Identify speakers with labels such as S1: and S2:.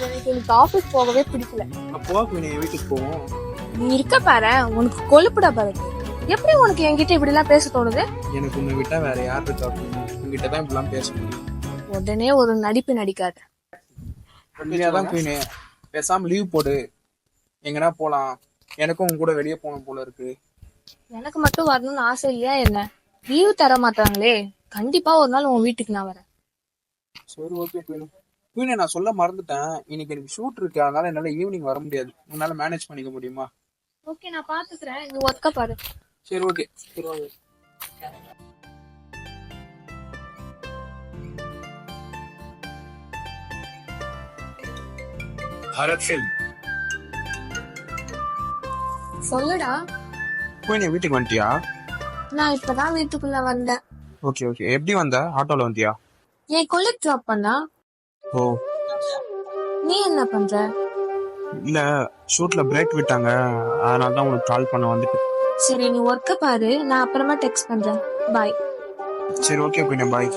S1: எனக்கு இன்னைக்கு ஆபீஸ் போகவே பிடிக்கல.
S2: அப்போ குயினே வீட்டுக்கு போவோம்.
S1: நீ இருக்க பாரு, உனக்கு கொழுப்புடா பாரு. எப்படி உனக்கு என்கிட்ட இப்படி எல்லாம் பேச தோணுது?
S2: எனக்கு உன்னை விட்டா வேற யார் இருக்கா குயினே? உங்ககிட்ட தான் இப்படிலாம் பேச முடியும்.
S1: உடனே ஒரு நடிப்பு நடிக்காத.
S2: உண்மையாதான் குயினே, பேசாம லீவ் போடு, எங்கனா போலாம். எனக்கும் உங்க கூட வெளியே போகணும் போல இருக்கு.
S1: எனக்கு மட்டும் வரணும்னு ஆசை இல்லையா என்ன? லீவு தர மாட்டாங்களே. கண்டிப்பா ஒரு நாள் உன் வீட்டுக்கு நான் வரேன்.
S2: சரி ஓகே குயினே. குயினே நான் சொல்ல மறந்துட்டேன், இன்னைக்கு எனக்கு ஷூட் இருக்கு, அதனால என்னால ஈவினிங் வர முடியாது. உன்னால மேனேஜ் பண்ணிக்க முடியுமா?
S1: ஓகே, நான் பாத்துக்கிறேன். நீ ஒர்க்க பாரு.
S2: சரி ஓகே. சரி ஓகே.
S3: भारत फिल्म।
S1: சொல்லுடா.
S2: குயினே வீட்டுக்கு வந்துட்டியா?
S1: நான் இப்பதான் வீட்டுக்குள்ள வந்தேன்.
S2: Okay okay. எப்படி வந்த? ஆட்டோல வந்தியா?
S1: என் கொலெக்ட் ட்ராப் பண்ணா.
S2: ஓ
S1: நீ என்ன பண்ற?
S2: இல்ல, ஷூட்ல பிரேக் விட்டாங்க, அதனால தான் உனக்கு கால் பண்ண வந்துட்டு.
S1: சரி, நீ ஒர்க்க பாரு. நான் அப்புறமா டெக்ஸ்ட் பண்றேன். பாய்.
S2: சரி ஓகே குயினே, பாய்.